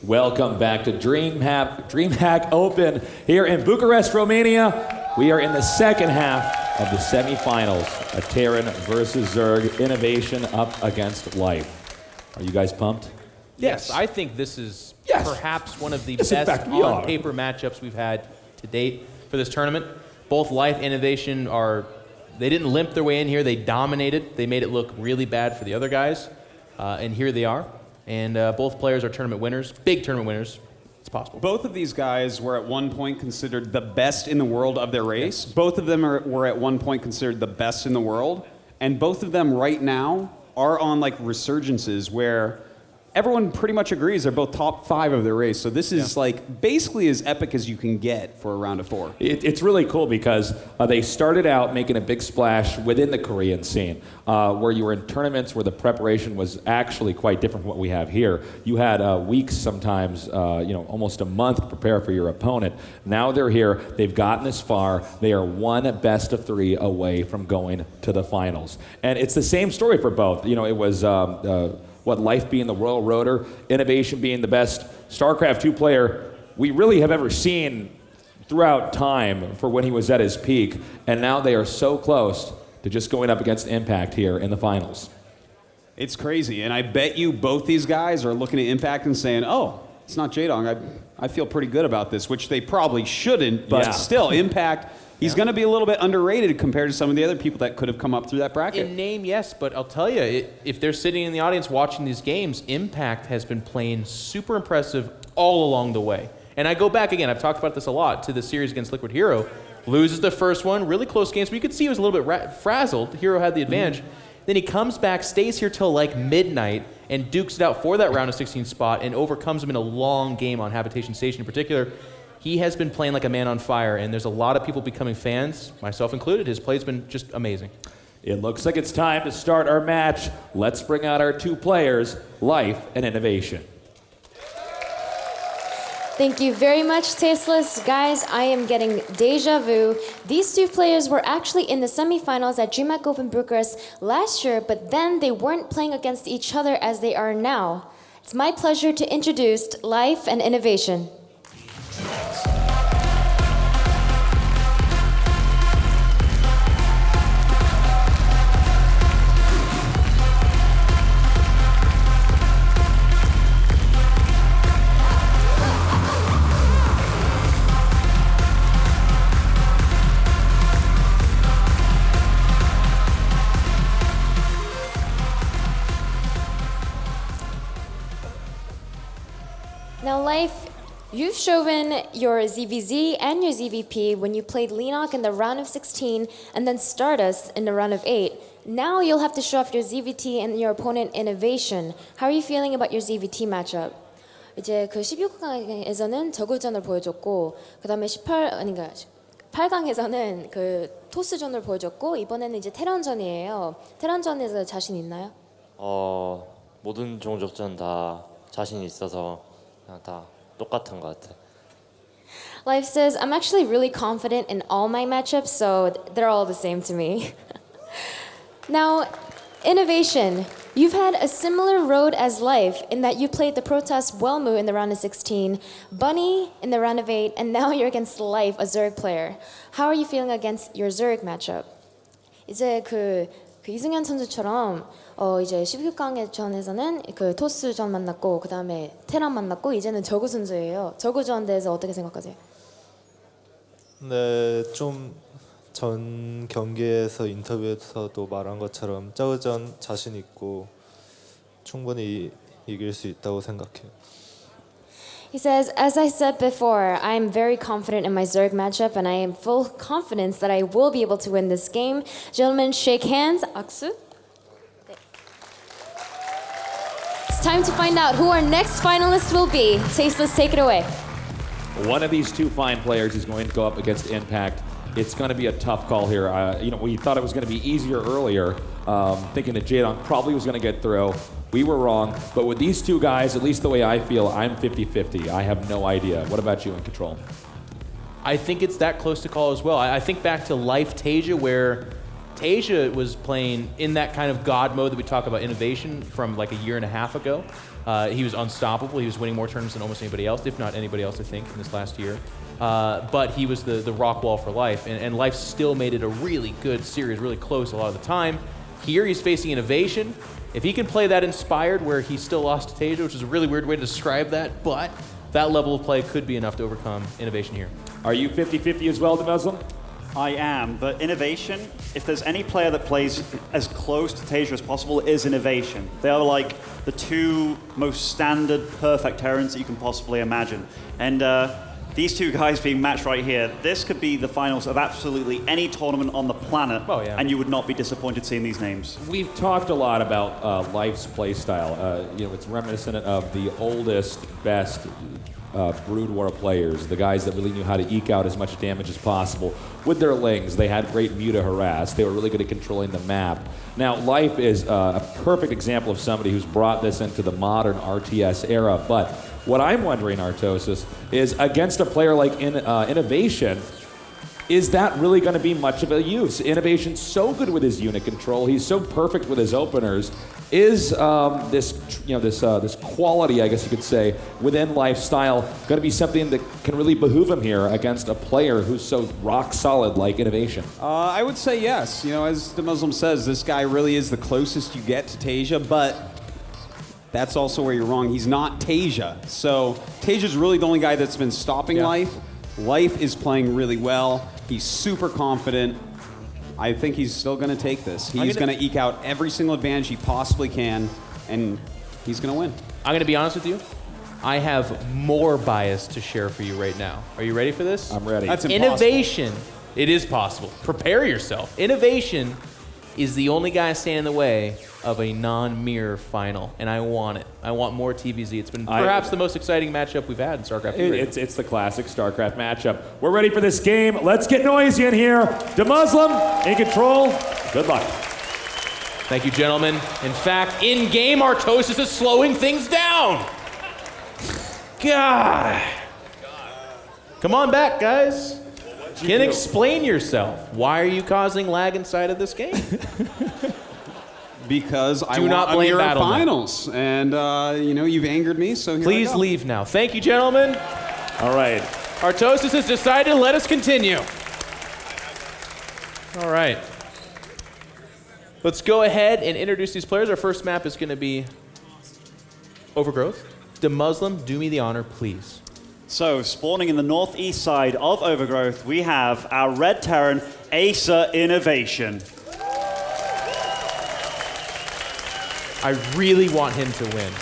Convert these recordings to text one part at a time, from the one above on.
Welcome back to Dreamhack Open here in Bucharest, Romania. We are in the second half of the semifinals. A Terran versus Zerg, innovation up against life. Are you guys pumped? Yes, I think this is perhaps one of the best on-paper matchups we've had to date for this tournament. Both Life and Innovation they didn't limp their way in here. They dominated. They made it look really bad for the other guys. And here they are. And both players are tournament winners, big tournament winners. It's possible. Both of these guys were at one point considered the best in the world of their race. Yes. Both of them were at one point considered the best in the world. And both of them right now are on like resurgences where everyone pretty much agrees they're both top 5 of their race. So this is like basically as epic as you can get for a round of 4. It's really cool because they started out making a big splash within the Korean scene, where you were in tournaments where the preparation was actually quite different from what we have here. You had weeks, sometimes, almost a month to prepare for your opponent. Now they're here. They've gotten this far. They are one best of 3 away from going to the finals. And it's the same story for both. You know, it was Life being the Royal Roader, Innovation being the best StarCraft 2 player we really have ever seen throughout time for when he was at his peak. And now they are so close to just going up against Impact here in the finals. It's crazy. And I bet you both these guys are looking at Impact and saying, oh, it's not Jaedong. I feel pretty good about this, which they probably shouldn't. But still, Impact... He's going to be a little bit underrated compared to some of the other people that could have come up through that bracket. In name, yes, but I'll tell you, if they're sitting in the audience watching these games, Impact has been playing super impressive all along the way. And I go back again, I've talked about this a lot, to the series against Liquid Hero. Loses the first one, really close games, but you could see he was a little bit frazzled. Hero had the advantage. Then he comes back, stays here till like midnight, and dukes it out for that round of 16 spot and overcomes him in a long game on Habitation Station in particular. He has been playing like a man on fire, and there's a lot of people becoming fans, myself included. His play's been just amazing. It looks like it's time to start our match. Let's bring out our 2 players, Life and Innovation. Thank you very much, Tasteless. Guys, I am getting deja vu. These 2 players were actually in the semifinals at Dreamhack Open Bucharest last year, but then they weren't playing against each other as they are now. It's my pleasure to introduce Life and Innovation. Now, Life, you've shown your ZVZ and your ZVP when you played Lenok in the round of 16 and then Stardust in the round of 8. Now you'll have to show off your ZVT and your opponent Innovation. How are you feeling about your ZVT matchup? 이제 그 16강에서는 저그전을 보여줬고 그다음에 8강에서는 그 토스전을 보여줬고 이번에는 이제 테란전이에요. 테란전에서 자신 있나요? 모든 종족전 다 자신 있어서 그냥 다 똑같은 것 같아. Life says, I'm actually really confident in all my matchups, so they're all the same to me. Now, Innovation, you've had a similar road as Life in that you played the Protoss Wellmu in the round of 16, Bunny in the round of 8, and now you're against Life, a Zerg player. How are you feeling against your Zerg matchup? 이제 그 이승현 선수처럼 이제 16강전에서는 그 토스전 만났고 그다음에 테란 만났고 이제는 저그 선수예요. 저그전 대해서 어떻게 생각하세요? 네, 좀 전 경기에서 인터뷰에서도 말한 것처럼 저그전 자신 있고 충분히 이길 수 있다고 생각해요. He says, as I said before, I'm very confident in my Zerg matchup and I am full confidence that I will be able to win this game. Gentlemen, shake hands. 악수. It's time to find out who our next finalist will be. Tasteless, take it away. One of these 2 fine players is going to go up against Impact. It's going to be a tough call here. We thought it was going to be easier earlier, thinking that Jaedong probably was going to get through. We were wrong. But with these 2 guys, at least the way I feel, I'm 50-50. I have no idea. What about you in Control? I think it's that close to call as well. I think back to Life Tasia, where Tasia was playing in that kind of God mode that we talk about Innovation from like a year and a half ago. He was unstoppable. He was winning more tournaments than almost anybody else, if not anybody else, I think, in this last year. But he was the rock wall for Life, and Life still made it a really good series, really close a lot of the time. Here he's facing Innovation. If he can play that inspired where he still lost to Tasia, which is a really weird way to describe that, but that level of play could be enough to overcome Innovation here. Are you 50-50 as well, the Muslim? I am, but Innovation, if there's any player that plays as close to Tasia as possible, it is Innovation. They are like the two most standard, perfect Terrans that you can possibly imagine. And these two guys being matched right here, this could be the finals of absolutely any tournament on the planet, and you would not be disappointed seeing these names. We've talked a lot about Life's play style. It's reminiscent of the oldest, best Brood War players, the guys that really knew how to eke out as much damage as possible. With their lings, they had great Muta harass. They were really good at controlling the map. Now, Life is a perfect example of somebody who's brought this into the modern RTS era. But what I'm wondering, Artosis, is against a player like Innovation, is that really going to be much of a use? Innovation's so good with his unit control. He's so perfect with his openers. Is this quality, I guess you could say, within Lifestyle going to be something that can really behoove him here against a player who's so rock solid like Innovation? I would say yes. As the Muslim says, this guy really is the closest you get to Tasia, but that's also where you're wrong. He's not Tasia. So Tasia's really the only guy that's been stopping Life. Life is playing really well. He's super confident. I think he's still going to take this. He's going to eke out every single advantage he possibly can, and he's going to win. I'm going to be honest with you. I have more bias to share for you right now. Are you ready for this? I'm ready. That's impossible. Innovation. It is possible. Prepare yourself. Innovation is the only guy standing in the way of a non-mirror final, and I want it. I want more TVZ. It's been perhaps the most exciting matchup we've had in StarCraft 3. It's the classic StarCraft matchup. We're ready for this game. Let's get noisy in here. The Muslim in control. Good luck. Thank you, gentlemen. In fact, in-game, Artosis is slowing things down. God. Come on back, guys. Can explain yourself. Why are you causing lag inside of this game? Because I want a mirror finals, and you've angered me, so here Please I go. leave now. Thank you, gentlemen. All right. Artosis has decided to let us continue. All right. Let's go ahead and introduce these players. Our first map is going to be Overgrowth. The Muslim, do me the honor, please. So, spawning in the northeast side of Overgrowth, we have our Red Terran, Acer Innovation. I really want him to win.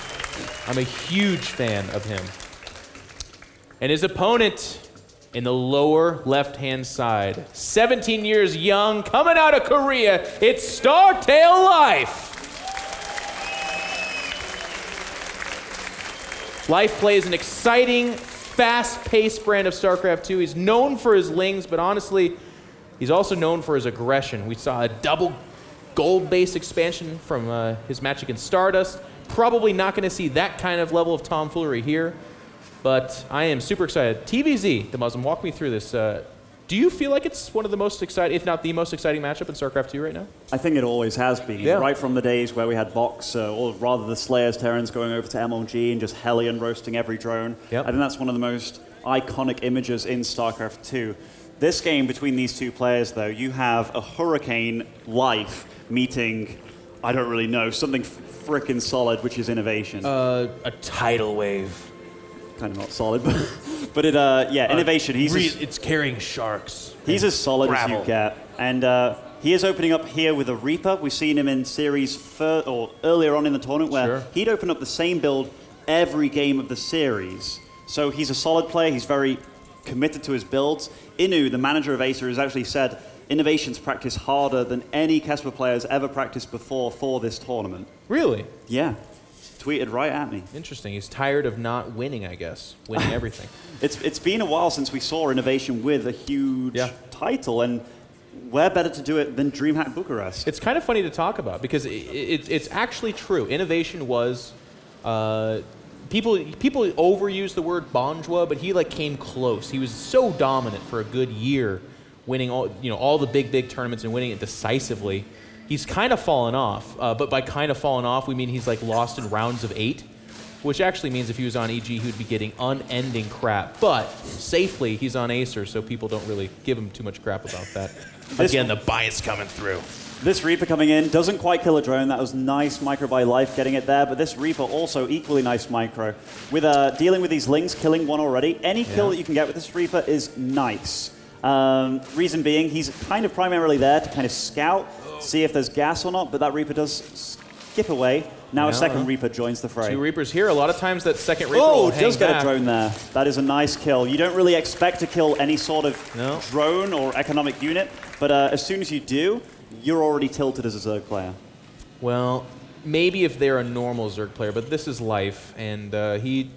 I'm a huge fan of him. And his opponent in the lower left-hand side, 17 years young, coming out of Korea, it's Startail Life. Life plays an exciting, fast-paced brand of StarCraft 2. He's known for his lings, but honestly, he's also known for his aggression. We saw a double gold-based expansion from his match against Stardust. Probably not going to see that kind of level of tomfoolery here, but I am super excited. TVZ, the Muslim, walk me through this. Do you feel like it's one of the most exciting, if not the most exciting matchup in StarCraft 2 right now? I think it always has been, right from the days where we had Box, or rather the Slayers Terrans going over to MLG and just Hellion roasting every drone. Yep. I think that's one of the most iconic images in StarCraft 2. This game between these two players, though, you have a Hurricane Life meeting, I don't really know, something frickin' solid, which is Innovation. A tidal wave. Kind of not solid, but Innovation. It's carrying sharks. He's as solid gravel. as you get, and he is opening up here with a Reaper. We've seen him in series earlier on in the tournament where he'd open up the same build every game of the series. So he's a solid player. He's very committed to his builds. Inu, the manager of Acer, has actually said Innovation's practice harder than any Kesper players ever practiced before for this tournament. Really? Yeah. Tweeted right at me. Interesting. He's tired of not winning, I guess. Winning everything. It's been a while since we saw Innovation with a huge title, and where better to do it than Dreamhack Bucharest? It's kind of funny to talk about because it's actually true. Innovation was people overuse the word bonjour, but he came close. He was so dominant for a good year, winning all the big tournaments and winning it decisively. He's kind of fallen off, but by kind of fallen off, we mean he's lost in rounds of 8. which actually means if he was on EG, he would be getting unending crap. But safely, he's on Acer, so people don't really give him too much crap about that. Again, the bias coming through. This Reaper coming in doesn't quite kill a drone. That was nice micro by Life getting it there, but this Reaper also equally nice micro. With dealing with these Lings, killing one already, any kill that you can get with this Reaper is nice. Reason being, he's kind of primarily there to kind of scout, see if there's gas or not, but that Reaper does skip away. Now a second Reaper joins the fray. 2 Reapers here. A lot of times that second Reaper will hang does get back. a drone there. That is a nice kill. You don't really expect to kill any sort of drone or economic unit, but as soon as you do, you're already tilted as a Zerg player. Well, maybe if they're a normal Zerg player, but this is Life, and he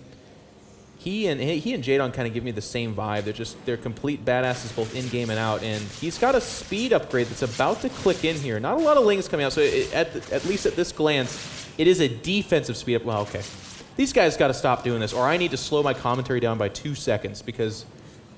and Jadon kind of give me the same vibe. They're complete badasses both in game and out, and he's got a speed upgrade that's about to click in here. Not a lot of Lings coming out, so at least at this glance, it is a defensive speed up. Well, okay, these guys got to stop doing this, or I need to slow my commentary down by 2 seconds because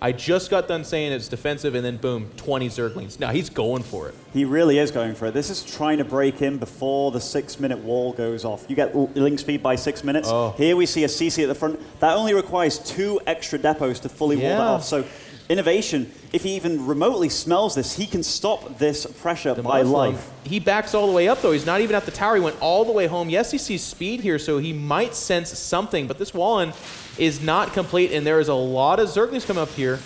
I just got done saying it's defensive, and then boom, 20 Zerglings. Now he's going for it. He really is going for it. This is trying to break in before the 6-minute wall goes off. You get link speed by 6 minutes. Here we see a CC at the front. That only requires 2 extra depots to fully wall that off. So Innovation, if he even remotely smells this, he can stop this pressure by Life. He backs all the way up, though. He's not even at the tower. He went all the way home. Yes, he sees speed here, so he might sense something, but this Wallen is not complete, and there is a lot of Zerglings come up here.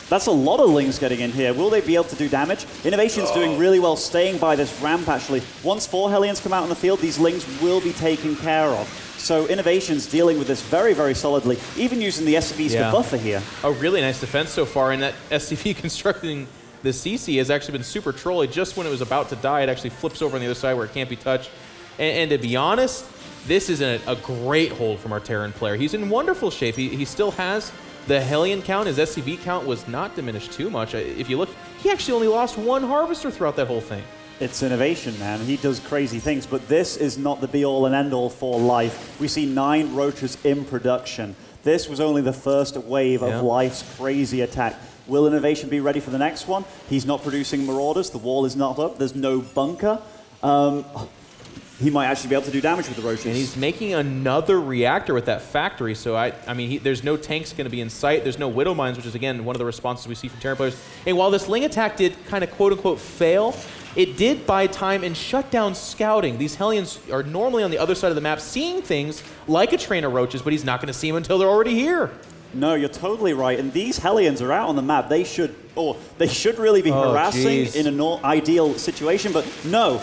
That's a lot of Lings getting in here. Will they be able to do damage? Innovation's doing really well staying by this ramp, actually. Once 4 Hellions come out on the field, these Lings will be taken care of. So Innovation's dealing with this very, very solidly, even using the SCVs to buffer here. A really nice defense so far, and that SCV constructing the CC has actually been super trolly. Just when it was about to die, it actually flips over on the other side where it can't be touched. And to be honest, this is a great hold from our Terran player. He's in wonderful shape. He still has the Hellion count. His SCV count was not diminished too much. If you look, he actually only lost 1 Harvester throughout that whole thing. It's Innovation, man. He does crazy things, but this is not the be-all and end-all for Life. We see 9 Roaches in production. This was only the first wave of Life's crazy attack. Will Innovation be ready for the next one? He's not producing Marauders. The wall is not up. There's no bunker. He might actually be able to do damage with the Roaches. And he's making another reactor with that factory, so I mean, there's no tanks going to be in sight. There's no Widow Mines, which is, again, one of the responses we see from Terran players. And while this Ling attack did kind of quote-unquote fail, it did buy time and shut down scouting. These Hellions are normally on the other side of the map seeing things like a train of Roaches, but he's not going to see them until they're already here. No, you're totally right. And these Hellions are out on the map. They should really be harassing in an ideal situation, but no.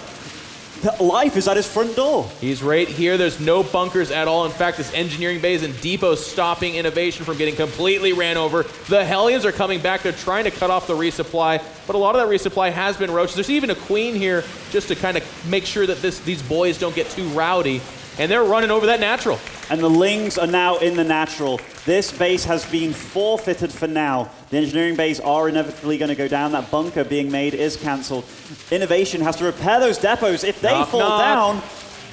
Life is at his front door. He's right here. There's no bunkers at all. In fact, this engineering base and depot stopping Innovation from getting completely ran over. The Hellions are coming back. They're trying to cut off the resupply, but a lot of that resupply has been Roaches. There's even a Queen here just to kind of make sure that these boys don't get too rowdy, and they're running over that natural. And the Lings are now in the natural. This base has been forfeited for now. The engineering bays are inevitably going to go down. That bunker being made is cancelled. Innovation has to repair those depots if they fall down.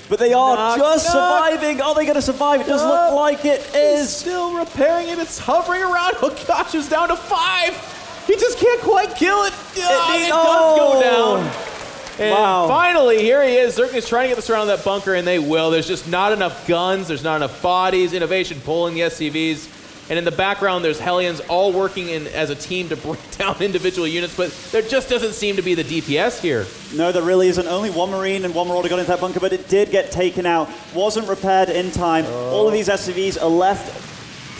But they are surviving. Are they going to survive? It does look like it is. He's still repairing it. It's hovering around. Oh gosh, it's down to 5. He just can't quite kill it. It does go down. And finally, here he is. Zergling's trying to get this around that bunker, and they will. There's just not enough guns. There's not enough bodies. Innovation pulling the SCVs. And in the background, there's Hellions all working as a team to break down individual units, but there just doesn't seem to be the DPS here. No, there really isn't. Only 1 Marine and 1 Marauder got into that bunker, but it did get taken out. Wasn't repaired in time. All of these SCVs are left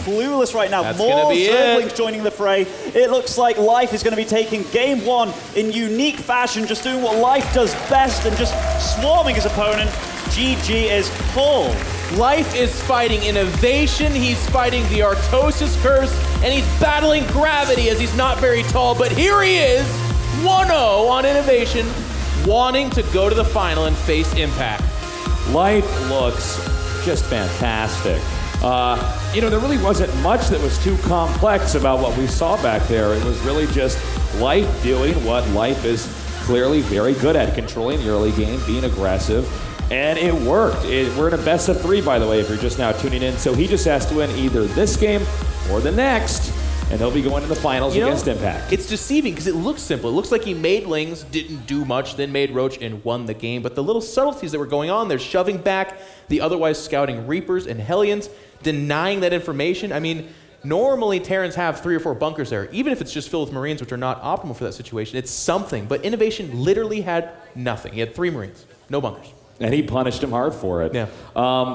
clueless right now. That's More Zerglings joining the fray. It looks like Life is going to be taking game 1 in unique fashion, just doing what Life does best and just swarming his opponent. GG is full. Life is fighting Innovation, he's fighting the Artosis curse, and he's battling gravity as he's not very tall, but here he is, 1-0 on Innovation, wanting to go to the final and face Impact. Life looks just fantastic. There really wasn't much that was too complex about what we saw back there. It was really just Life doing what Life is clearly very good at, controlling the early game, being aggressive, and it worked. We're in a best of 3, by the way, if you're just now tuning in, so he just has to win either this game or the next and they'll be going to the finals against Impact. It's deceiving because it looks simple. It looks like he made Lings, didn't do much, then made Roach and won the game. But the little subtleties that were going on, they're shoving back the otherwise scouting Reapers and Hellions, denying that information. I mean, normally Terrans have 3 or 4 bunkers there, even if it's just filled with Marines, which are not optimal for that situation. It's something. But Innovation literally had nothing. He had 3 Marines, no bunkers. And he punished him hard for it. Yeah.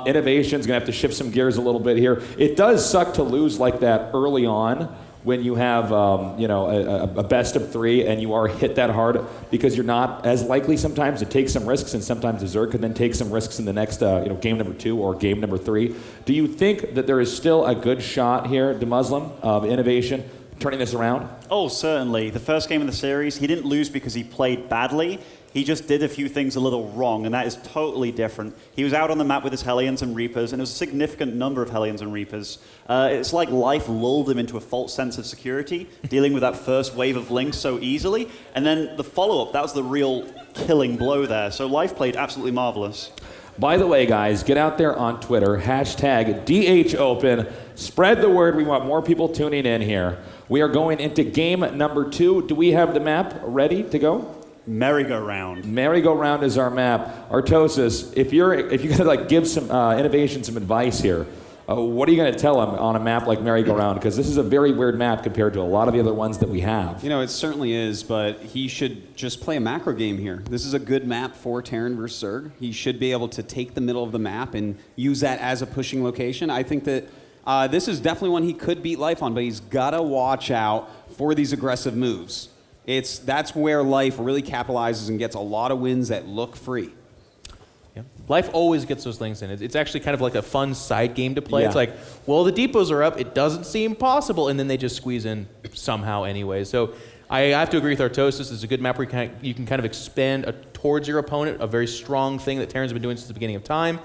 Innovation's going to have to shift some gears a little bit here. It does suck to lose like that early on when you have a best of 3 and you are hit that hard, because you're not as likely sometimes to take some risks, and sometimes the Zerg can then take some risks in the next game number 2 or game number 3. Do you think that there is still a good shot here, DeMuslim, of Innovation turning this around? Oh, certainly. The first game of the series, he didn't lose because he played badly. He just did a few things a little wrong, and that is totally different. He was out on the map with his Hellions and Reapers, and it was a significant number of Hellions and Reapers. It's like life lulled him into a false sense of security, dealing with that first wave of Lings so easily, and then the follow-up, that was the real killing blow there. So life played absolutely marvelous. By the way, guys, get out there on Twitter, hashtag DHOpen. Spread the word. We want more people tuning in here. We are going into game number 2. Do we have the map ready to go? Merry-go-round. Merry-go-round is our map. Artosis, if you gotta give some Innovation some advice here, what are you going to tell him on a map like Merry-go-round? Because this is a very weird map compared to a lot of the other ones that we have. It certainly is, but he should just play a macro game here. This is a good map for Terran versus Zerg. He should be able to take the middle of the map and use that as a pushing location. I think that this is definitely one he could beat Life on, but he's got to watch out for these aggressive moves. That's where Life really capitalizes and gets a lot of wins that look free. Yeah. Life always gets those things in. It's actually kind of like a fun side game to play. Yeah. It's like, well, the depots are up. It doesn't seem possible. And then they just squeeze in somehow anyway. So I have to agree with Artosis. It's a good map where you can kind of expand towards your opponent, a very strong thing that Terrans have been doing since the beginning of time.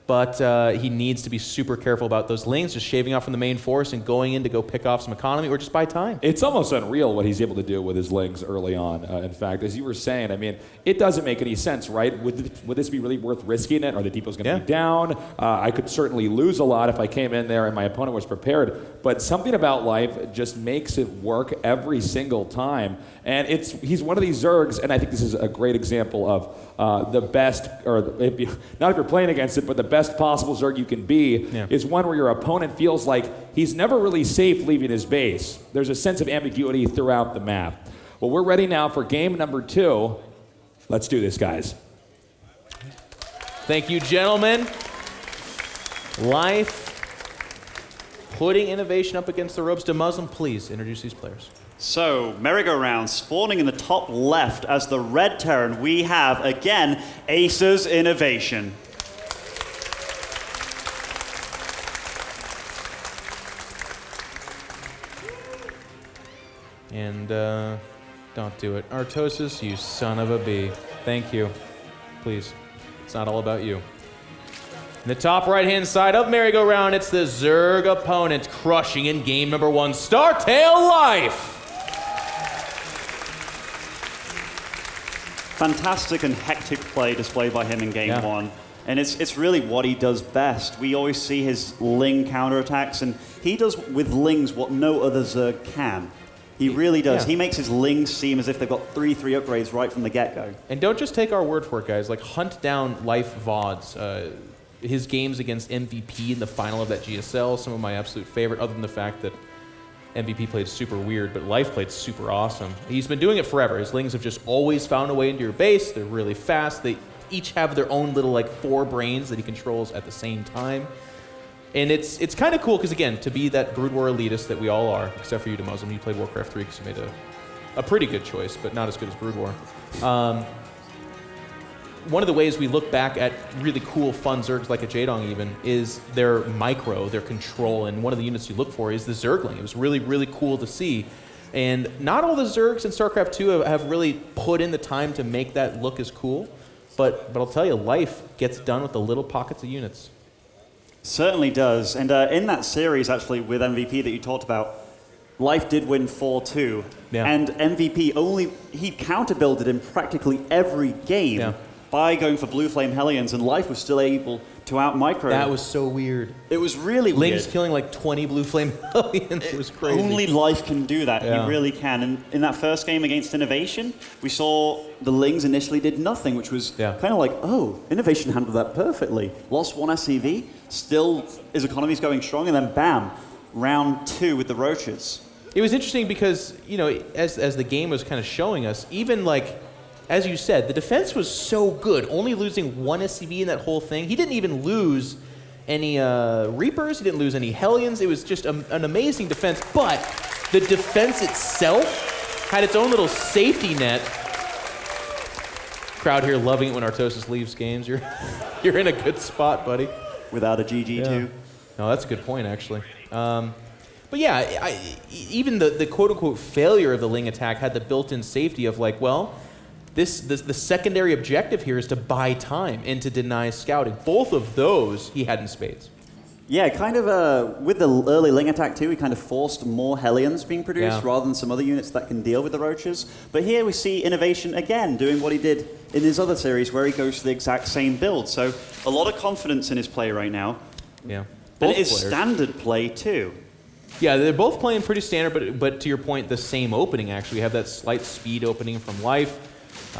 But he needs to be super careful about those Lings, just shaving off from the main force and going in to go pick off some economy or just buy time. It's almost unreal what he's able to do with his Lings early on. In fact, as you were saying, I mean, it doesn't make any sense, right? Would this be really worth risking it? Are the depots going to be down? I could certainly lose a lot if I came in there and my opponent was prepared. But something about Life just makes it work every single time. And he's one of these Zergs, and I think this is a great example of the best, or not if you're playing against it, but the best possible Zerg you can be is one where your opponent feels like he's never really safe leaving his base. There's a sense of ambiguity throughout the map. Well, we're ready now for game number 2. Let's do this, guys. Thank you, gentlemen. Life putting Innovation up against the ropes. DeMuslim, please introduce these players. So, merry-go-round, spawning in the top left as the red Terran, we have, again, Acer's Innovation. And don't do it. Artosis, you son of a bee. Thank you. Please. It's not all about you. In the top right-hand side of merry-go-round, it's the Zerg opponent crushing in game number 1, Startail Life. Fantastic and hectic play displayed by him in game 1. And it's really what he does best. We always see his Ling counterattacks, and he does with Lings what no other Zerg can. He really does. He makes his Lings seem as if they've got 3/3 upgrades right from the get-go. And don't just take our word for it, guys. Like, hunt down Life VODs. His games against MVP in the final of that GSL, some of my absolute favorite, other than the fact that MVP played super weird, but Life played super awesome. He's been doing it forever. His Lings have just always found a way into your base. They're really fast. They each have their own little, 4 brains that he controls at the same time. And it's kind of cool because, again, to be that Brood War elitist that we all are, except for you, DeMuslim, you played Warcraft 3 because you made a pretty good choice, but not as good as Brood War. One of the ways we look back at really cool, fun Zergs like a Jaedong even is their micro, their control, and one of the units you look for is the Zergling. It was really, really cool to see. And not all the Zergs in StarCraft 2 have really put in the time to make that look as cool, but I'll tell you, Life gets done with the little pockets of units. Certainly does. And in that series, actually, with MVP that you talked about, Life did win 4-2. Yeah. And MVP he counter-builded in practically every game. Yeah. by going for Blue Flame Hellions, and Life was still able to out-micro. That was so weird. It was really weird. Ling's killing like 20 Blue Flame Hellions. It was crazy. Only Life can do that. Yeah. He really can. And in that first game against Innovation, we saw the Lings initially did nothing, which was kind of like, oh, Innovation handled that perfectly. Lost one SCV, still his economy's going strong, and then bam, round 2 with the Roaches. It was interesting because, you know, as the game was kind of showing us, even like, as you said, the defense was so good, only losing one SCV in that whole thing. He didn't even lose any Reapers, he didn't lose any Hellions. It was just an amazing defense, but the defense itself had its own little safety net. Crowd here loving it when Artosis leaves games. You're in a good spot, buddy. Without a GG too. No, that's a good point, actually. But yeah, even the quote-unquote failure of the Ling attack had the built-in safety of like, well, the secondary objective here is to buy time and to deny scouting. Both of those he had in spades. Yeah, kind of with the early Ling attack too, he kind of forced more Hellions being produced rather than some other units that can deal with the Roaches. But here we see Innovation again doing what he did in his other series where he goes for the exact same build. So a lot of confidence in his play right now. Yeah. And it is standard play too. Yeah, they're both playing pretty standard, but to your point, the same opening actually. We have that slight speed opening from Life.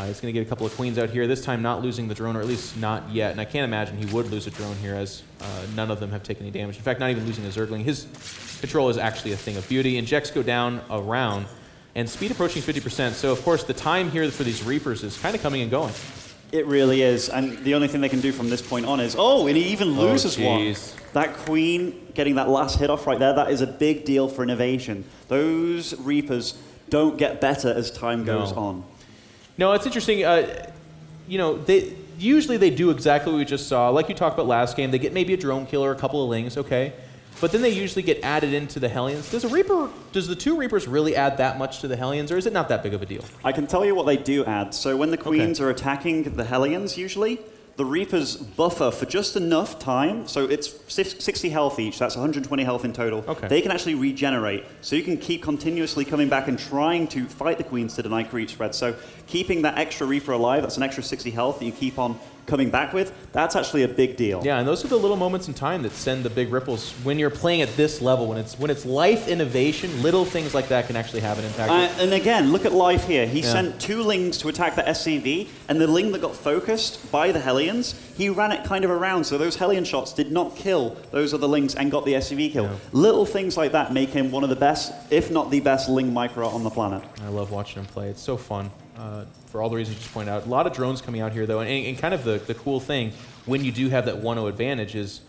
He's going to get a couple of queens out here, this time not losing the drone, or at least not yet. And I can't imagine he would lose a drone here, as none of them have taken any damage. In fact, not even losing a Zergling. His control is actually a thing of beauty. Injects go down a round, and speed approaching 50%. So, of course, the time here for these Reapers is kind of coming and going. It really is. And the only thing they can do from this point on is, and he even loses one. That queen getting that last hit off right there, that is a big deal for Innovation. Those Reapers don't get better as time goes on. No, it's interesting. You know, usually they do exactly what we just saw. Like you talked about last game, they get maybe a drone killer, a couple of Lings, okay. But then they usually get added into the Hellions. Does the 2 Reapers really add that much to the Hellions, or is it not that big of a deal? I can tell you what they do add. So when the queens are attacking the Hellions, usually, the Reapers buffer for just enough time. So it's 60 health each. That's 120 health in total. Okay. They can actually regenerate. So you can keep continuously coming back and trying to fight the queens to deny creep spread. So keeping that extra Reaper alive, that's an extra 60 health that you keep on coming back with, that's actually a big deal. Yeah, and those are the little moments in time that send the big ripples when you're playing at this level. When it's Life Innovation, little things like that can actually have an impact. And again, look at Life here. He sent 2 Lings to attack the SCV, and the Ling that got focused by the Hellions, he ran it kind of around, so those Hellion shots did not kill those other Lings and got the SCV kill. Yeah. Little things like that make him one of the best, if not the best, Ling micro on the planet. I love watching him play. It's so fun. For all the reasons you just pointed out. A lot of drones coming out here, though, and kind of the cool thing when you do have that 1-0 advantage is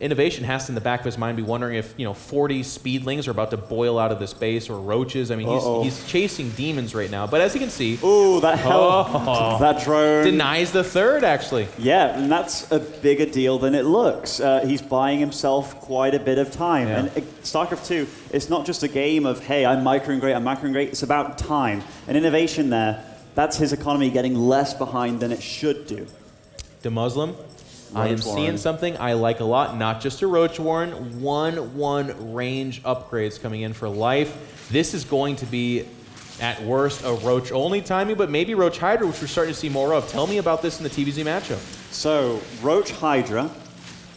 Innovation has to, in the back of his mind, be wondering if 40 Speedlings are about to boil out of this base, or Roaches. I mean, he's chasing demons right now. But as you can see, that drone denies the third, actually. Yeah, and that's a bigger deal than it looks. He's buying himself quite a bit of time. Yeah. And StarCraft 2, it's not just a game of, hey, I'm microing great. It's about time. And Innovation there, that's his economy getting less behind than it should do. The Muslim, I am seeing something I like a lot. Not just a Roach Warren, 1/1 range upgrades coming in for Life. This is going to be, at worst, a Roach only timing, but maybe Roach Hydra, which we're starting to see more of. Tell me about this in the TVZ matchup. So, Roach Hydra,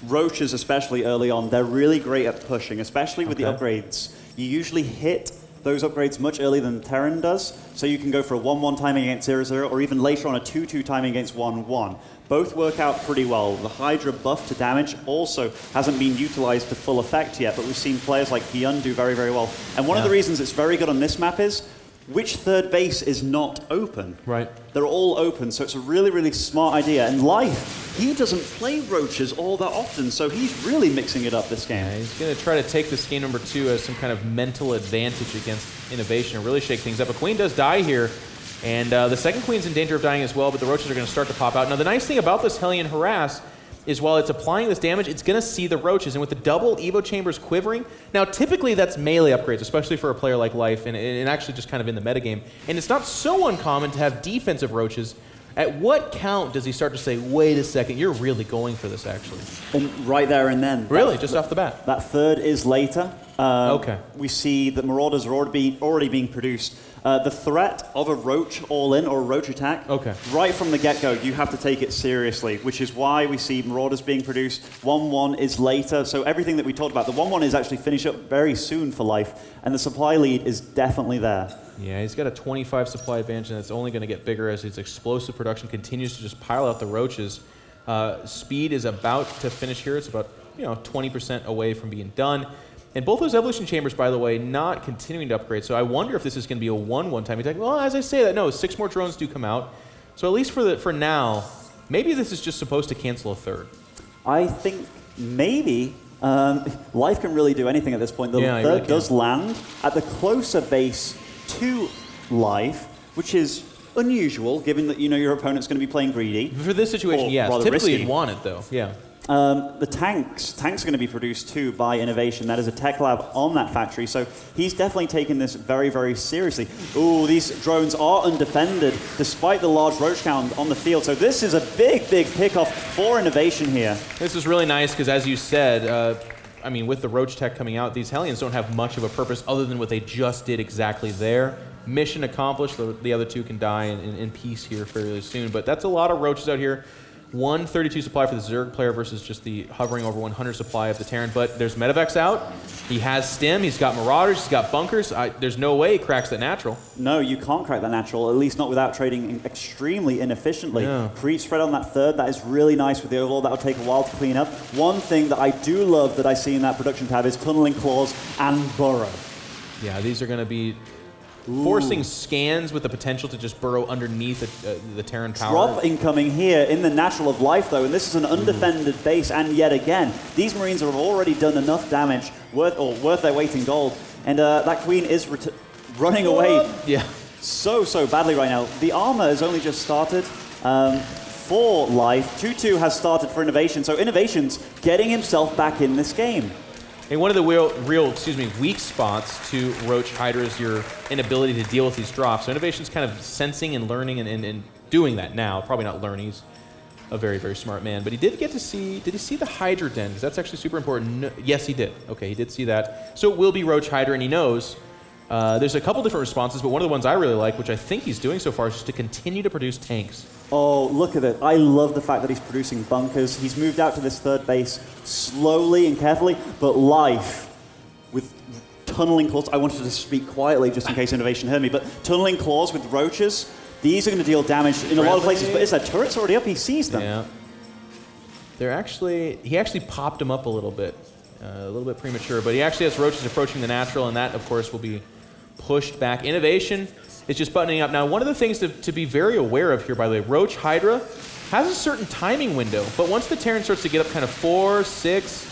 Roaches especially early on, they're really great at pushing, especially with the upgrades. You usually hit those upgrades much earlier than Terran does, so you can go for a 1/1 timing against 0/0, or even later on a 2/2 timing against 1/1. Both work out pretty well. The Hydra buff to damage also hasn't been utilized to full effect yet, but we've seen players like Hyun do very, very well. And one of the reasons it's very good on this map is, which third base is not open? Right. They're all open, so it's a really, really smart idea. And Life, he doesn't play Roaches all that often, so he's really mixing it up this game. Yeah, he's going to try to take this game number 2 as some kind of mental advantage against Innovation and really shake things up. A queen does die here, and the second queen's in danger of dying as well, but the Roaches are going to start to pop out. Now, the nice thing about this Hellion Harass is while it's applying this damage, it's going to see the Roaches. And with the double Evo Chambers quivering, now typically that's melee upgrades, especially for a player like Life, and actually just kind of in the metagame. And it's not so uncommon to have defensive Roaches. At what count does he start to say, wait a second, you're really going for this, actually? And right there and then. Really? Just off the bat? That third is later. Okay. We see that Marauders are already being produced. The threat of a roach all-in or a roach attack, right from the get-go, you have to take it seriously, which is why we see Marauders being produced. 1-1 is later, so everything that we talked about, the 1-1 is actually finished up very soon for Life, and the supply lead is definitely there. Yeah, he's got a 25 supply advantage, and it's only going to get bigger as his explosive production continues to just pile out the roaches. Speed is about to finish here. It's about 20% away from being done. And both those evolution chambers, by the way, not continuing to upgrade. So I wonder if this is going to be a 1-1 time attack. Well, as I say that, no, 6 more drones do come out. So at least for now, maybe this is just supposed to cancel a third. I think maybe Life can really do anything at this point. The third really does land at the closer base to Life, which is unusual, given that your opponent's going to be playing greedy. For this situation, yes. Typically you'd want it, though. Yeah. The tanks are going to be produced too by Innovation. That is a tech lab on that factory, so he's definitely taking this very, very seriously. Ooh, these drones are undefended despite the large roach count on the field, so this is a big, big pickoff for Innovation here. This is really nice because, as you said, with the roach tech coming out, these Hellions don't have much of a purpose other than what they just did exactly there. Mission accomplished. The other two can die in peace here fairly soon, but that's a lot of roaches out here. 132 supply for the Zerg player versus just the hovering over 100 supply of the Terran. But there's Medivacs out. He has Stim. He's got Marauders. He's got Bunkers. There's no way he cracks that natural. No, you can't crack that natural, at least not without trading extremely inefficiently. Yeah. Creep spread on that third. That is really nice with the overlord. That'll take a while to clean up. One thing that I do love that I see in that production tab is Tunneling Claws and Burrow. Yeah, these are going to be forcing scans with the potential to just burrow underneath the Terran tower. Drop incoming here in the natural of Life, though, and this is an undefended base, and yet again, these Marines have already done enough damage, worth their weight in gold, and that Queen is running away so badly right now. The armor has only just started for Life. 2-2 has started for Innovation, so Innovation's getting himself back in this game. And one of the real weak spots to Roach Hydra is your inability to deal with these drops. So Innovation's kind of sensing and learning and doing that now. Probably not learning. He's a very, very smart man. But he did get to see, did he see the Hydra Den? Because that's actually super important. No, yes, he did. Okay, he did see that. So it will be Roach Hydra, and he knows. There's a couple different responses, but one of the ones I really like, which I think he's doing so far, is just to continue to produce tanks. Oh, look at it. I love the fact that he's producing bunkers. He's moved out to this third base slowly and carefully, but Life with Tunneling Claws. I wanted to speak quietly just in case Innovation heard me, but Tunneling Claws with roaches, these are going to deal damage in a lot of places, but is that turret's already up? He sees them. Yeah. He actually popped them up a little bit premature, but he actually has roaches approaching the natural, and that, of course, will be pushed back. Innovation is just buttoning up. Now, one of the things to be very aware of here, by the way, Roach Hydra has a certain timing window, but once the Terran starts to get up kind of 4, 6,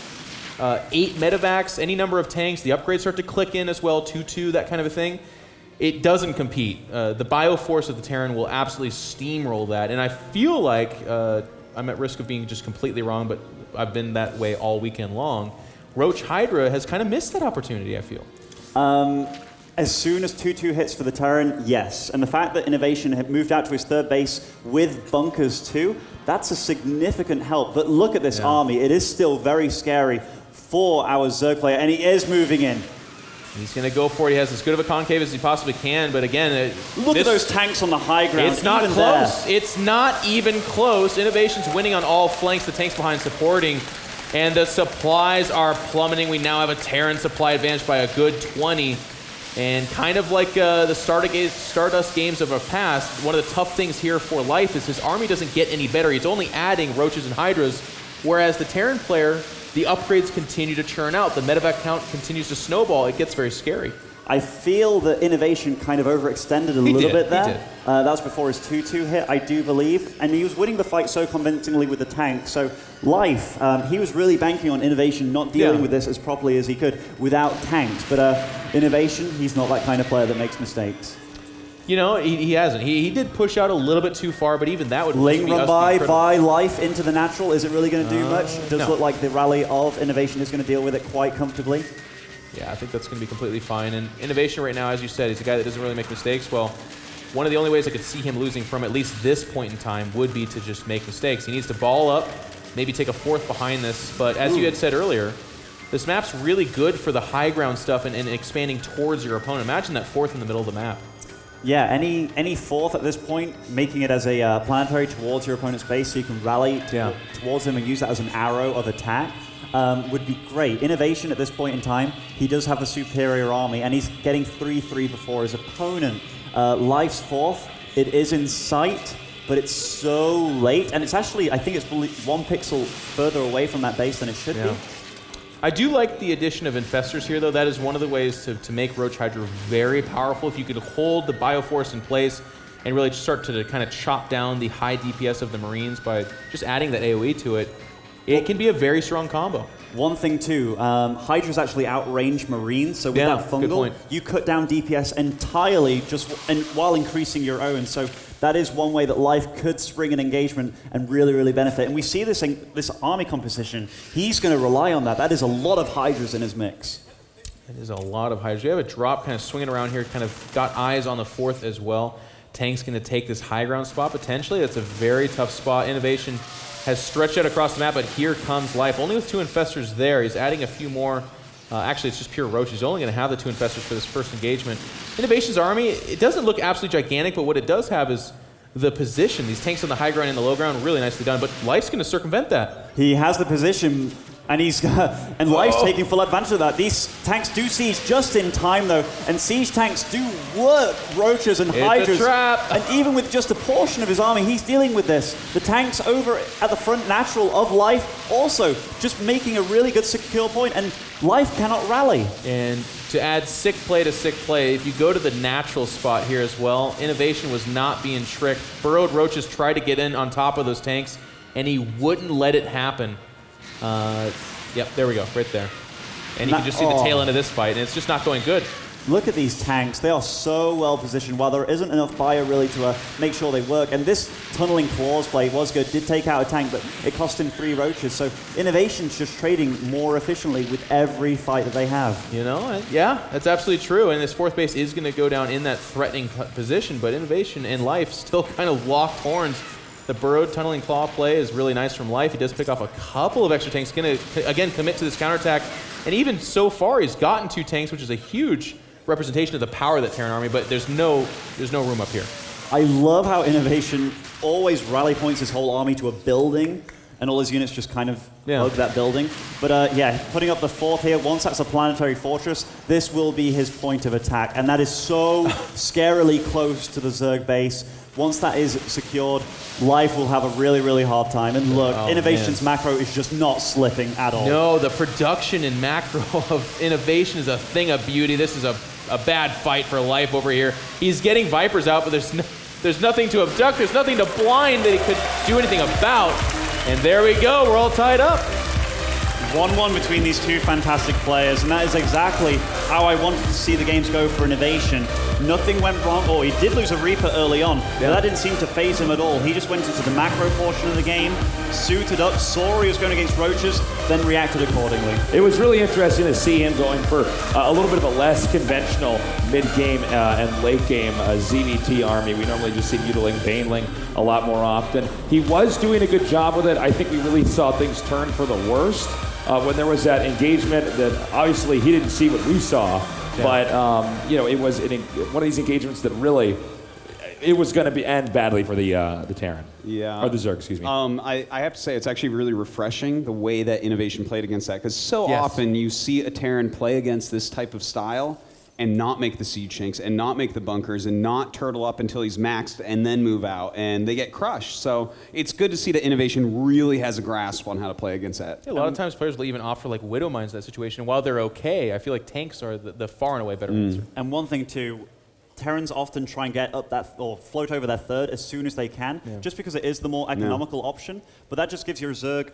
8 Medivacs, any number of tanks, the upgrades start to click in as well, 2-2, that kind of a thing, it doesn't compete. The Bioforce of the Terran will absolutely steamroll that, and I feel like I'm at risk of being just completely wrong, but I've been that way all weekend long. Roach Hydra has kind of missed that opportunity, I feel. As soon as 2-2 hits for the Terran, yes. And the fact that Innovation had moved out to his third base with bunkers too, that's a significant help. But look at this army. It is still very scary for our Zerg player, and he is moving in. He's going to go for it. He has as good of a concave as he possibly can, but again... Look at those tanks on the high ground. It's not close. It's not even close. Innovation's winning on all flanks. The tanks behind supporting. And the supplies are plummeting. We now have a Terran supply advantage by a good 20. And kind of like the Stardust games of our past, one of the tough things here for Life is his army doesn't get any better. He's only adding Roaches and Hydras, whereas the Terran player, the upgrades continue to churn out. The Medivac count continues to snowball. It gets very scary. I feel that Innovation kind of overextended a little bit there. He did. That was before his 2-2 hit, I do believe. And he was winning the fight so convincingly with the tank. So Life, he was really banking on Innovation not dealing with this as properly as he could without tanks. But Innovation, he's not that kind of player that makes mistakes. You know, he hasn't. He did push out a little bit too far, but even that would Ling run by Life into the natural. Is it really going to do much? It does look like the rally of Innovation is going to deal with it quite comfortably. Yeah, I think that's going to be completely fine. And Innovation right now, as you said, he's a guy that doesn't really make mistakes. Well, one of the only ways I could see him losing from at least this point in time would be to just make mistakes. He needs to ball up, maybe take a fourth behind this. But as you had said earlier, this map's really good for the high ground stuff and expanding towards your opponent. Imagine that fourth in the middle of the map. Yeah, any fourth at this point, making it as a planetary towards your opponent's base so you can rally towards him and use that as an arrow of attack would be great. Innovation at this point in time, he does have the superior army and he's getting 3-3 before his opponent. Life's fourth, it is in sight, but it's so late, and it's actually, I think it's 1 pixel further away from that base than it should be. I do like the addition of Infestors here, though. That is one of the ways to make Roach Hydra very powerful. If you could hold the Bioforce in place and really start to kind of chop down the high DPS of the Marines by just adding that AoE to it, it can be a very strong combo. One thing too, Hydra's actually outrange Marines, so with that fungal, you cut down DPS entirely while increasing your own. So that is one way that Life could spring an engagement and really, really benefit. And we see this army composition. He's going to rely on that. That is a lot of Hydras in his mix. It is a lot of Hydras. We have a drop kind of swinging around here, kind of got eyes on the fourth as well. Tank's going to take this high ground spot potentially. That's a very tough spot. Innovation has stretched out across the map, but here comes Life. Only with 2 Infestors there. He's adding a few more. Actually, it's just pure Roach. He's only going to have the 2 Infestors for this first engagement. Innovation's army, it doesn't look absolutely gigantic, but what it does have is the position. These tanks on the high ground and the low ground, really nicely done, but Life's going to circumvent that. He has the position, and Life's taking full advantage of that. These tanks do siege just in time, though, and siege tanks do work Roaches and Hydras. It's a trap. And even with just a portion of his army, he's dealing with this. The tanks over at the front natural of Life also just making a really good secure point, and Life cannot rally. And to add sick play to sick play, if you go to the natural spot here as well, Innovation was not being tricked. Burrowed Roaches tried to get in on top of those tanks, and he wouldn't let it happen. Yep, there we go, right there. And you can just see the tail end of this fight, and it's just not going good. Look at these tanks. They are so well positioned. While there isn't enough bio really to make sure they work. And this tunneling claws play was good. Did take out a tank, but it cost him 3 Roaches. So Innovation's just trading more efficiently with every fight that they have. You know, yeah, that's absolutely true. And this fourth base is going to go down in that threatening position, but Innovation and Life still kind of locked horns. The burrowed tunneling claw play is really nice from Life. He does pick off a couple of extra tanks. Going to, again, commit to this counterattack. And even so far, he's gotten 2 tanks, which is a huge representation of the power of that Terran army, but there's no room up here. I love how Innovation always rally points his whole army to a building, and all his units just kind of hug that building. But yeah, putting up the fourth here, once that's a planetary fortress, this will be his point of attack, and that is so scarily close to the Zerg base. Once that is secured, Life will have a really, really hard time. And look, Innovation's macro is just not slipping at all. No, the production and macro of Innovation is a thing of beauty. This is a bad fight for Life over here. He's getting Vipers out, but there's nothing to abduct. There's nothing to blind that he could do anything about. And there we go. We're all tied up. 1-1 between these 2 fantastic players, and that is exactly how I wanted to see the games go for Innovation. Nothing went wrong, or he did lose a Reaper early on, but that didn't seem to phase him at all. He just went into the macro portion of the game, suited up, saw he was going against Roaches, then reacted accordingly. It was really interesting to see him going for a little bit of a less conventional mid-game and late-game ZVT army. We normally just see Mutiling, Baneling a lot more often. He was doing a good job with it. I think we really saw things turn for the worst when there was that engagement that obviously he didn't see what we saw. But you know, it was one of these engagements that really, it was going to end badly for the Terran. Yeah. Or the Zerg, excuse me. I have to say it's actually really refreshing the way that Innovation played against that, because so often you see a Terran play against this type of style and not make the siege tanks and not make the bunkers and not turtle up until he's maxed and then move out, and they get crushed. So it's good to see that Innovation really has a grasp on how to play against that. Yeah, a lot of times players will even opt for like Widow Mines in that situation. While they're okay, I feel like tanks are the far and away better answer. And one thing too, Terrans often try and get up that, or float over their third as soon as they can, just because it is the more economical option. But that just gives your Zerg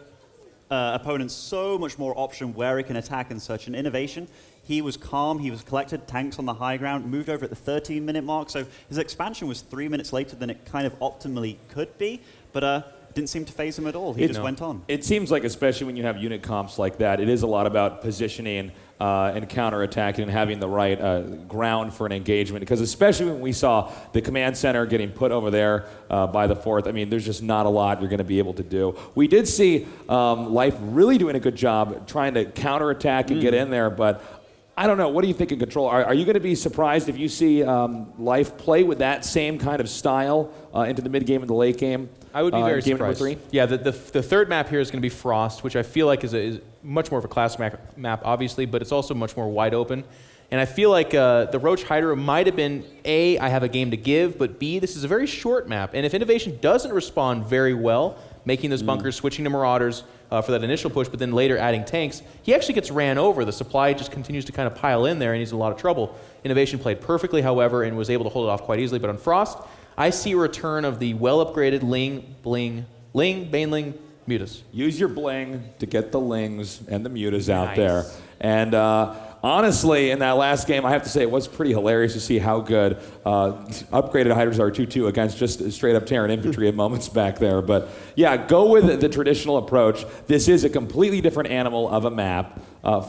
opponents so much more option where he can attack and such. And Innovation, he was calm, he was collected, tanks on the high ground, moved over at the 13-minute mark. So his expansion was 3 minutes later than it kind of optimally could be. But didn't seem to phase him at all. He just went on. It seems like, especially when you have unit comps like that, it is a lot about positioning and counterattacking and having the right ground for an engagement. Because especially when we saw the command center getting put over there by the fourth, I mean, there's just not a lot you're going to be able to do. We did see Life really doing a good job trying to counterattack and get in there, but I don't know. What do you think in Control? Are you going to be surprised if you see Life play with that same kind of style into the mid game and the late game? I would be very game surprised. Number 3? Yeah, the third map here is going to be Frost, which I feel like is much more of a class map, obviously, but it's also much more wide open. And I feel like the Roach Hydro might have been, A, I have a game to give, but B, this is a very short map. And if Innovation doesn't respond very well, making those bunkers, switching to Marauders for that initial push, but then later adding tanks, he actually gets ran over. The supply just continues to kind of pile in there, and he's in a lot of trouble. Innovation played perfectly, however, and was able to hold it off quite easily. But on Frost, I see a return of the well-upgraded Baneling, Mutas. Use your bling to get the Lings and the Mutas out there. And honestly, in that last game, I have to say it was pretty hilarious to see how good upgraded Hydras are 2-2 against just straight-up Terran infantry at moments back there. But yeah, go with the traditional approach. This is a completely different animal of a map.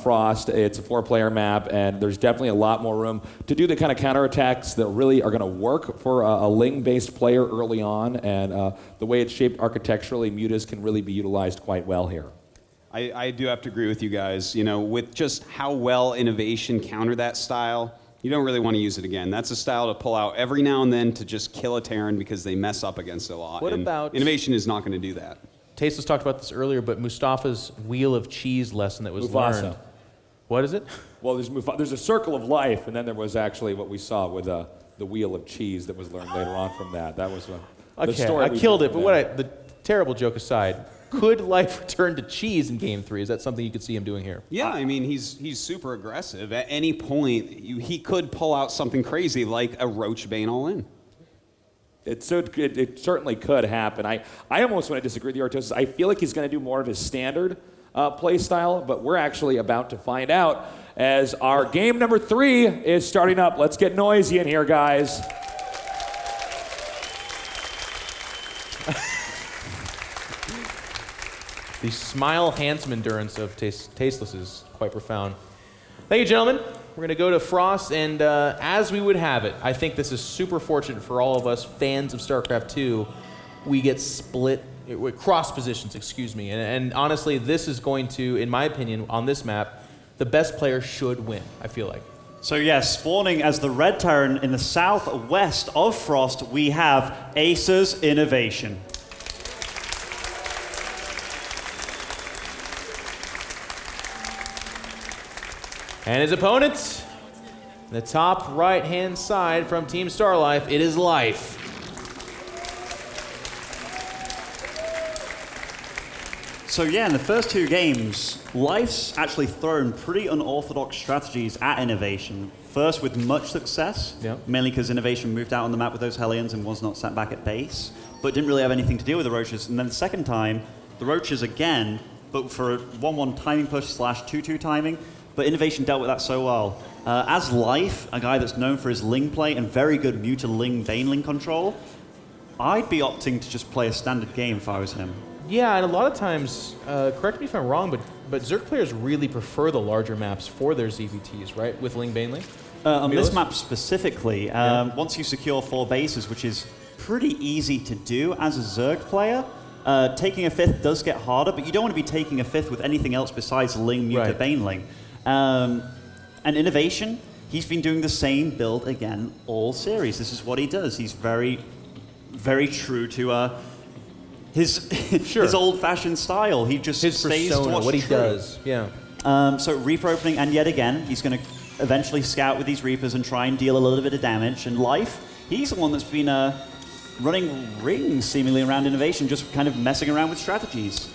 Frost, it's a 4-player map, and there's definitely a lot more room to do the kind of counterattacks that really are going to work for a Ling-based player early on. And the way it's shaped architecturally, Mutas can really be utilized quite well here. I do have to agree with you guys. You know, with just how well Innovation countered that style, you don't really want to use it again. That's a style to pull out every now and then to just kill a Terran because they mess up against it a lot. What about Innovation is not going to do that. Tasteless talked about this earlier, but Mustafa's Wheel of Cheese lesson that was Mufasa. learned. What is it? Well, there's a circle of life, and then there was actually what we saw with the Wheel of Cheese that was learned later on from that. That was the story. I killed it, but the terrible joke aside, could Life return to cheese in Game 3? Is that something you could see him doing here? Yeah, I mean, he's super aggressive. At any point, he could pull out something crazy like a Roach Bane all-in. It certainly could happen. I almost want to disagree with you, Artosis. I feel like he's going to do more of his standard play style, but we're actually about to find out as our game number 3 is starting up. Let's get noisy in here, guys. The smile, handsome endurance of Tasteless is quite profound. Thank you, gentlemen. We're going to go to Frost, and as we would have it, I think this is super fortunate for all of us fans of StarCraft 2. We get split, cross positions, excuse me. And honestly, this is going to, in my opinion, on this map, the best player should win, I feel like. So yes, spawning as the Red Terran in the southwest of Frost, we have Acer's Innovation. And his opponent, the top right-hand side from Team Starlife, it is Life. So yeah, in the first 2 games, Life's actually thrown pretty unorthodox strategies at Innovation. First with much success, mainly because Innovation moved out on the map with those Hellions and was not sat back at base, but didn't really have anything to deal with the Roaches. And then the second time, the Roaches again, but for a 1-1 timing push / 2-2 timing, but Innovation dealt with that so well. As Life, a guy that's known for his Ling play and very good Muta-Ling, Baneling control, I'd be opting to just play a standard game if I was him. Yeah, and a lot of times, correct me if I'm wrong, but Zerg players really prefer the larger maps for their ZVTs, right? With Ling Baneling? On this map specifically, once you secure 4 bases, which is pretty easy to do as a Zerg player, taking a 5th does get harder, but you don't want to be taking a 5th with anything else besides Ling, Muta, Baneling. And Innovation, he's been doing the same build again all series. This is what he does. He's very, very true to his old-fashioned style. He just his stays persona, to what's what he true. does. Yeah. So Reaper opening, and yet again, he's going to eventually scout with these Reapers and try and deal a little bit of damage. And Life, he's the one that's been running rings seemingly around Innovation, just kind of messing around with strategies.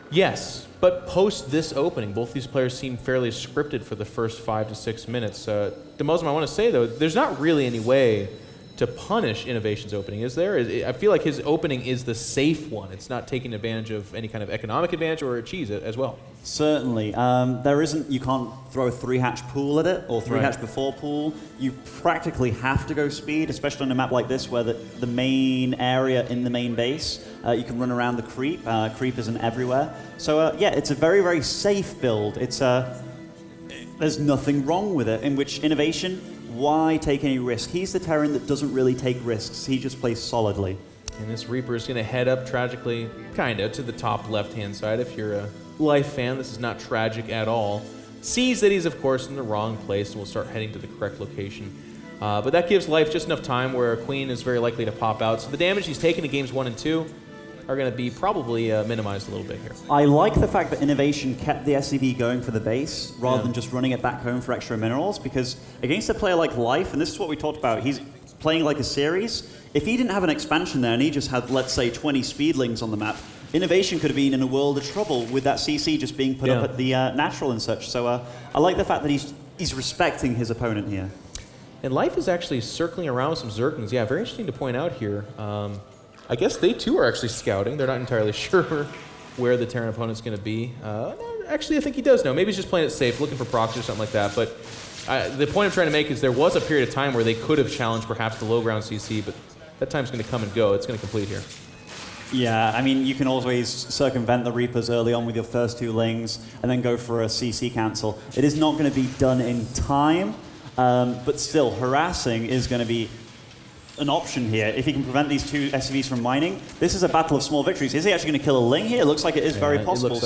Yes, but post this opening, both these players seem fairly scripted for the first 5 to 6 minutes. Demosum, I want to say, though, there's not really any way to punish Innovation's opening, is there? I feel like his opening is the safe one. It's not taking advantage of any kind of economic advantage or cheese as well. Certainly. There isn't, you can't throw a 3-hatch pool at it, or 3-hatch before pool. You practically have to go speed, especially on a map like this where the main area in the main base, you can run around the creep. Creep isn't everywhere. So yeah, it's a very, very safe build. There's nothing wrong with it, in which Innovation, why take any risk? He's the Terran that doesn't really take risks. He just plays solidly. And this Reaper is going to head up tragically, kind of, to the top left-hand side. If you're a Life fan, this is not tragic at all. sees that he's, of course, in the wrong place and will start heading to the correct location. But that gives Life just enough time where Queen is very likely to pop out. So the damage he's taken in games 1 and 2 are going to be probably minimized a little bit here. I like the fact that Innovation kept the SCV going for the base rather than just running it back home for extra minerals, because against a player like Life, and this is what we talked about, he's playing like a series. If he didn't have an expansion there and he just had, let's say, 20 speedlings on the map, Innovation could have been in a world of trouble with that CC just being put up at the natural and such. So I like the fact that he's respecting his opponent here. And Life is actually circling around with some Zerglings. Yeah, very interesting to point out here. I guess they too are actually scouting. They're not entirely sure where the Terran opponent's going to be. Actually, I think he does know. Maybe he's just playing it safe, looking for procs or something like that. But the point I'm trying to make is there was a period of time where they could have challenged perhaps the low ground CC, but that time's going to come and go. It's going to complete here. Yeah, I mean, you can always circumvent the Reapers early on with your first 2 lings and then go for a CC cancel. It is not going to be done in time, but still, harassing is going to be an option here. If he can prevent these 2 SCVs from mining, this is a battle of small victories. Is he actually going to kill a ling here? It looks like it is very possible.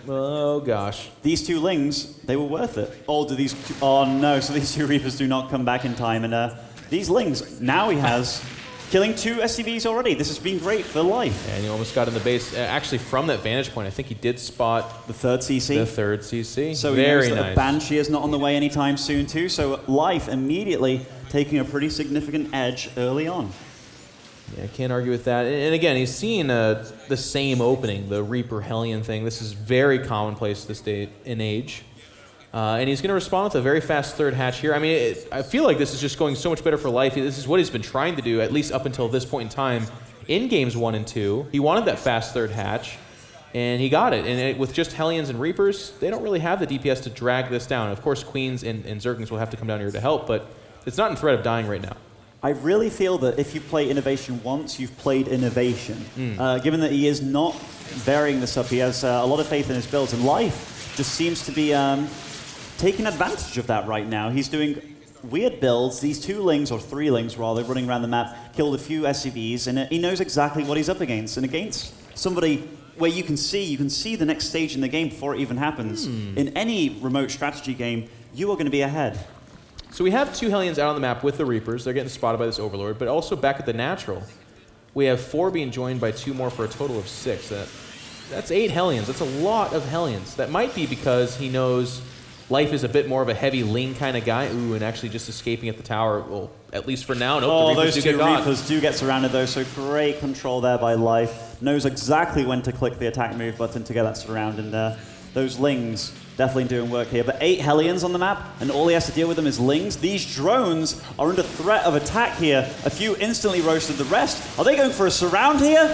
Oh gosh. These 2 lings, they were worth it. Oh no, so these 2 Reapers do not come back in time. And these lings, now he has killing 2 SCVs already. This has been great for Life. And he almost got in the base. Actually, from that vantage point, I think he did spot the 3rd CC. The 3rd CC. So very he knows that nice. a Banshee is not on the way anytime soon too. So Life immediately taking a pretty significant edge early on. Yeah, I can't argue with that. And again, he's seeing the same opening, the Reaper Hellion thing. This is very commonplace this day in age. And he's going to respond with a very fast 3rd hatch here. I mean, I feel like this is just going so much better for Life. This is what he's been trying to do, at least up until this point in time, in games 1 and 2. He wanted that fast 3rd hatch, and he got it. And with just Hellions and Reapers, they don't really have the DPS to drag this down. Of course, Queens and Zerglings will have to come down here to help, but it's not in threat of dying right now. I really feel that if you play Innovation once, you've played Innovation. Given that he is not varying this up, he has a lot of faith in his builds, and Life just seems to be taking advantage of that right now. He's doing weird builds. These 2 lings, or 3 lings rather, running around the map, killed a few SCVs, and he knows exactly what he's up against. And against somebody where you can see the next stage in the game before it even happens. In any remote strategy game, you are going to be ahead. So we have 2 Hellions out on the map with the Reapers. They're getting spotted by this Overlord, but also back at the natural, we have 4 being joined by 2 more for a total of 6. That's 8 Hellions. That's a lot of Hellions. That might be because he knows Life is a bit more of a heavy ling kind of guy. Ooh, and actually just escaping at the tower. Well, at least for now. Nope, the Reapers those do 2 get got. Reapers do get surrounded though, so great control there by Life. Knows exactly when to click the attack move button to get that surround, and those lings definitely doing work here. But 8 Hellions on the map, and all he has to deal with them is lings. These drones are under threat of attack here. A few instantly roasted. The rest, are they going for a surround here?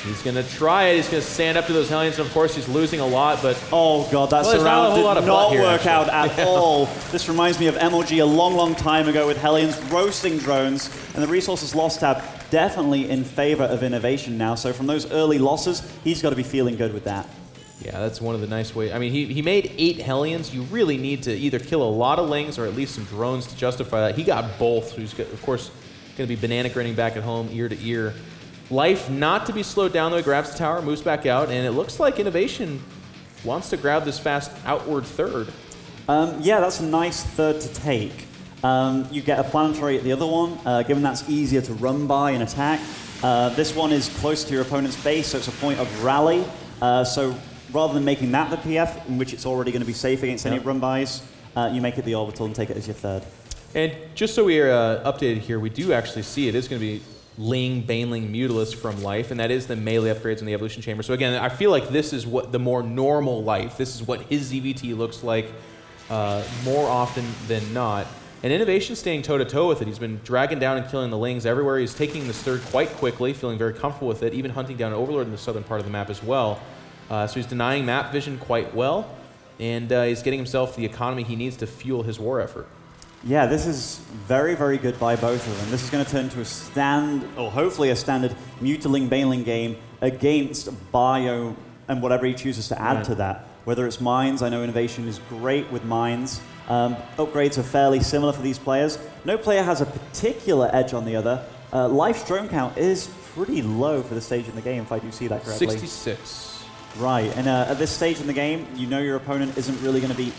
He's going to try it. He's going to stand up to those Hellions, and of course he's losing a lot, but... Oh god, that surround did not work out at all. This reminds me of MLG a long time ago with Hellions roasting drones, and the resources loss tab definitely in favor of Innovation now. So from those early losses, he's got to be feeling good with that. Yeah, that's one of the nice ways. I mean, he made 8 Hellions. You really need to either kill a lot of lings or at least some drones to justify that. He got both. He's, of course, going to be banana grinning back at home, ear to ear. Life not to be slowed down, though. He grabs the tower, moves back out, and it looks like Innovation wants to grab this fast outward 3rd. Yeah, that's a nice 3rd to take. You get a planetary at the other one, given that's easier to run by and attack. This one is close to your opponent's base, so it's a point of rally. So rather than making that the PF, in which it's already going to be safe against any run-bys, you make it the orbital and take it as your 3rd. And just so we are updated here, we do actually see it is going to be Ling, Baneling, Mutalisk from Life, and that is the melee upgrades in the Evolution Chamber. So again, I feel like this is what the more normal Life, this is what his ZVT looks like more often than not. And Innovation staying toe-to-toe with it. He's been dragging down and killing the Lings everywhere. He's taking this 3rd quite quickly, feeling very comfortable with it, even hunting down an Overlord in the southern part of the map as well. So he's denying map vision quite well, and he's getting himself the economy he needs to fuel his war effort. Yeah, this is very good by both of them. This is going to turn to hopefully a standard Mutaling Baneling game against Bio and whatever he chooses to add to that. Whether it's mines, I know Innovation is great with mines. Upgrades are fairly similar for these players. No player has a particular edge on the other. Life's drone count is pretty low for the stage in the game, if I do see that correctly. 66. Right, and at this stage in the game, you know your opponent isn't really going to be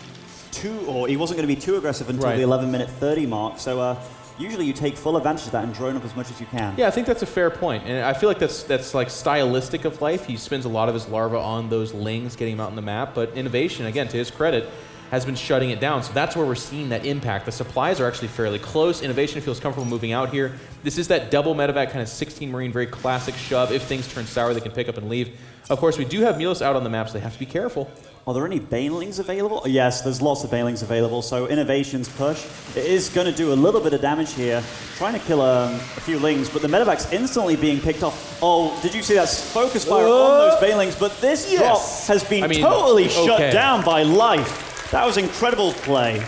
he wasn't going to be too aggressive until the 11-minute 30 mark. So usually you take full advantage of that and drone up as much as you can. Yeah, I think that's a fair point. And I feel like that's like stylistic of Life. He spends a lot of his larva on those lings, getting them out on the map. But Innovation, again, to his credit, has been shutting it down. So that's where we're seeing that impact. The supplies are actually fairly close. Innovation feels comfortable moving out here. This is that double medevac kind of 16 Marine, very classic shove. If things turn sour, they can pick up and leave. Of course, we do have Mulus out on the map, so they have to be careful. Are there any banelings available? Yes, there's lots of banelings available. So Innovation's push, it is going to do a little bit of damage here, trying to kill a few lings, but the medevac's instantly being picked off. Oh, did you see that focus fire on those banelings? But this drop has been totally shut down by Life. That was incredible play.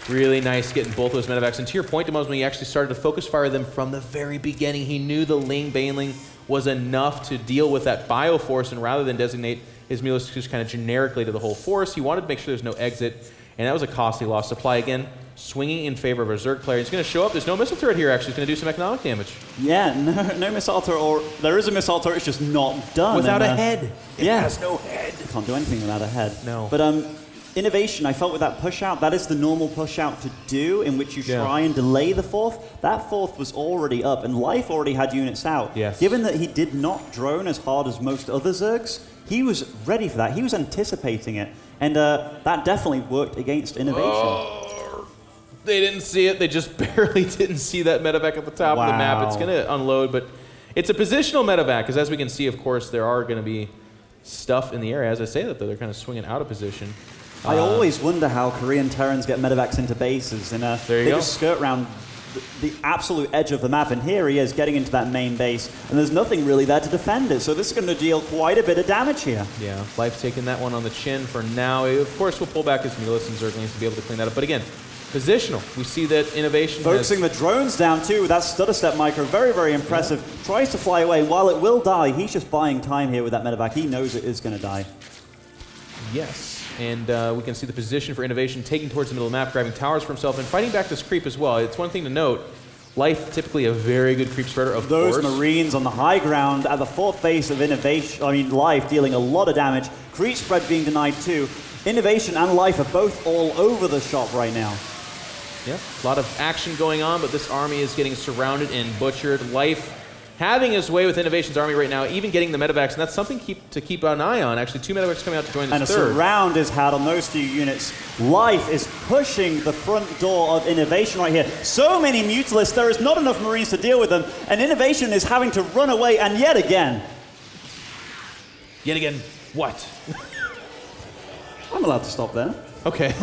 Really nice getting both those medevacs. And to your point, Demos, when he actually started to focus fire them from the very beginning, he knew the Ling Baneling was enough to deal with that bioforce, and rather than designate his Mulus just kind of generically to the whole force, he wanted to make sure there's no exit, and that was a costly loss. Supply again, swinging in favor of a Zerg player. He's going to show up. There's no missile turret here, actually. He's going to do some economic damage. Yeah, no missile turret, or there is a missile turret, it's just not done. Without a head. It has no head. Can't do anything without a head. No. But Innovation, I felt with that push out, that is the normal push out to do, in which you try and delay the fourth. That fourth was already up, and Life already had units out. Yes. Given that he did not drone as hard as most other Zergs, he was ready for that. He was anticipating it, and that definitely worked against Innovation. They didn't see it. They just barely didn't see that medevac at the top of the map. It's going to unload, but it's a positional medevac, because as we can see, of course, there are going to be stuff in the area. As I say that, though, they're kind of swinging out of position. I always wonder how Korean Terrans get medevacs into bases, and they just skirt around the absolute edge of the map, and here he is getting into that main base, and there's nothing really there to defend it, so this is going to deal quite a bit of damage here. Yeah, Life taking that one on the chin for now. Of course, we'll pull back his Mulus and Zerglings to be able to clean that up, but again, positional. We see that Innovation focusing the drones down too with that stutter step micro, very, very impressive. Tries to fly away, and while it will die, he's just buying time here with that medevac. He knows it is going to die. Yes. And we can see the position for Innovation taking towards the middle of the map, grabbing towers for himself, and fighting back this creep as well. It's one thing to note, Life typically a very good creep spreader, of course. Those Marines on the high ground at the fourth base of Life dealing a lot of damage. Creep spread being denied too. Innovation and Life are both all over the shop right now. Yep, a lot of action going on, but this army is getting surrounded and butchered. Life having his way with Innovation's army right now, even getting the medevacs, and that's something to keep an eye on. Actually, 2 medevacs coming out to join this and third. And a surround is had on those few units. Life is pushing the front door of Innovation right here. So many Mutalisks, there is not enough Marines to deal with them, and Innovation is having to run away, and yet again. Yet again, what? I'm allowed to stop there. Okay.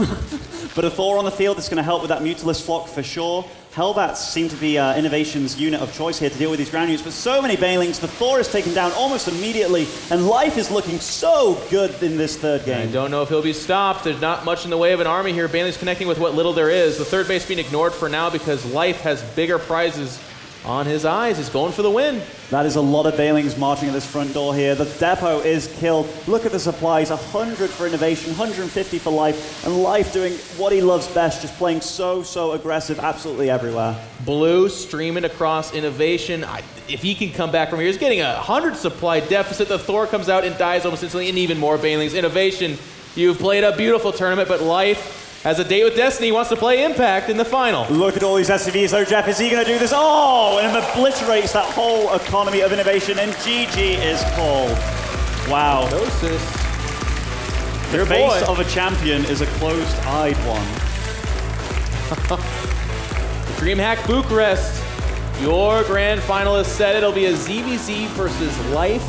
But a Thor on the field is going to help with that Mutalisk flock for sure. Hellbats seem to be Innovation's unit of choice here to deal with these ground units, but so many Banelings. The Thor is taken down almost immediately, and Life is looking so good in this third game. I don't know if he'll be stopped. There's not much in the way of an army here. Baneling's connecting with what little there is. The third base being ignored for now because Life has bigger prizes on his eyes. He's going for the win. That is a lot of Banelings marching at this front door here. The depot is killed. Look at the supplies, 100 for Innovation, 150 for Life, and Life doing what he loves best, just playing so aggressive absolutely everywhere. Blue streaming across Innovation. If he can come back from here, he's getting 100 supply deficit. The Thor comes out and dies almost instantly, and even more Banelings. Innovation, you've played a beautiful tournament, but Life has a date with Destiny, wants to play Impact in the final. Look at all these SCVs though, Jeff. Is he going to do this? Oh, and obliterates that whole economy of Innovation, and GG is called. Wow. The face of a champion is a closed-eyed one. Dreamhack Bucharest, your grand finalist said it'll be a ZVZ versus Life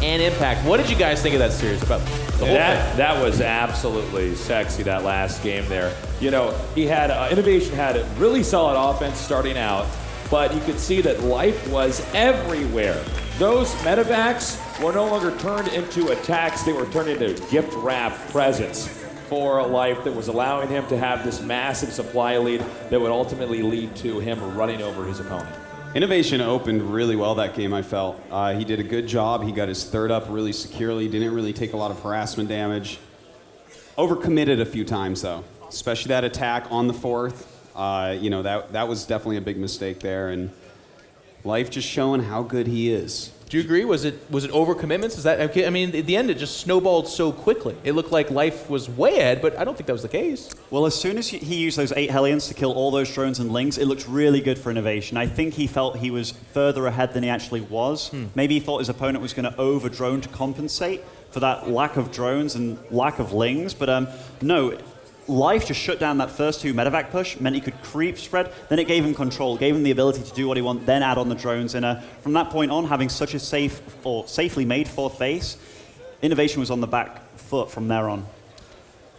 and Impact. What did you guys think of that series? About the whole thing? That was absolutely sexy, that last game there. You know, he had, Innovation had a really solid offense starting out, but you could see that Life was everywhere. Those medevacs were no longer turned into attacks, they were turned into gift wrap presents for Life that was allowing him to have this massive supply lead that would ultimately lead to him running over his opponent. Innovation opened really well that game, I felt. He did a good job. He got his third up really securely, didn't really take a lot of harassment damage. Overcommitted a few times, though, especially that attack on the fourth. You know, that was definitely a big mistake there. And Life just showing how good he is. Do you agree? Was it overcommitments? Is that okay? I mean, at the end, it just snowballed so quickly. It looked like Life was way ahead, but I don't think that was the case. Well, as soon as he used those 8 Hellions to kill all those drones and Lings, it looked really good for Innovation. I think he felt he was further ahead than he actually was. Maybe he thought his opponent was going to over-drone to compensate for that lack of drones and lack of Lings, but no. Life just shut down that first 2 medevac push, meant he could creep spread, then it gave him control, gave him the ability to do what he wanted, then add on the drones, and from that point on, having such a safely made 4th base, Innovation was on the back foot from there on.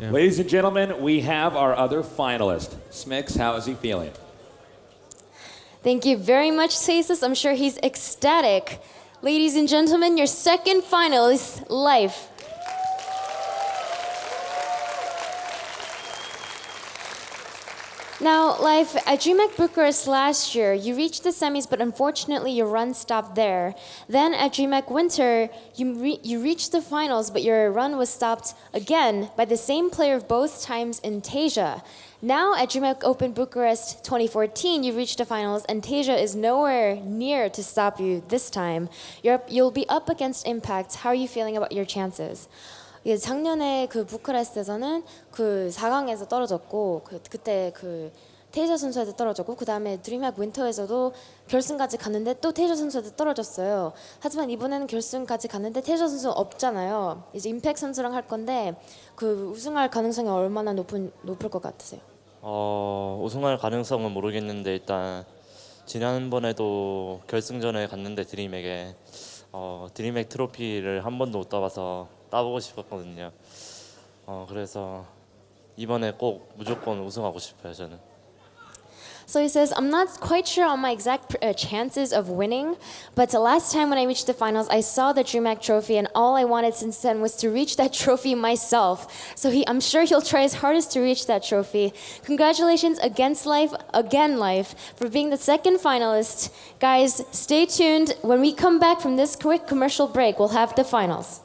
Yeah. Ladies and gentlemen, we have our other finalist. Smix, how is he feeling? Thank you very much, Sasis. I'm sure he's ecstatic. Ladies and gentlemen, your second finalist, Life. Now, Life, at Dreamhack Bucharest last year, you reached the semis, but unfortunately your run stopped there. Then at Dreamhack Winter, you reached the finals, but your run was stopped again by the same player both times in Tasia. Now at Dreamhack Open Bucharest 2014, you reached the finals, and Tasia is nowhere near to stop you this time. You'll be up against Impact. How are you feeling about your chances? 예, 작년에 그 부카레스트에서는 그 4강에서 떨어졌고 그때 그 테이저 선수한테 떨어졌고 그 다음에 드림ჰॅक 윈터에서도 결승까지 갔는데 또 테이저 선수한테 떨어졌어요. 하지만 이번에는 결승까지 갔는데 테이저 선수 없잖아요. 이제 임팩 선수랑 할 건데 그 우승할 가능성이 얼마나 높을 것 같으세요? 우승할 가능성은 모르겠는데 일단 지난번에도 결승전에 갔는데 드림에게 드림핵 트로피를 한 번도 못 따봐서 따보고 싶었거든요. 그래서 이번에 꼭 무조건 우승하고 싶어요, 저는. So he says, I'm not quite sure on my exact chances of winning, but the last time when I reached the finals, I saw the Dreamhack trophy, and all I wanted since then was to reach that trophy myself. So I'm sure he'll try his hardest to reach that trophy. Congratulations against Life, for being the second finalist. Guys, stay tuned. When we come back from this quick commercial break, we'll have the finals.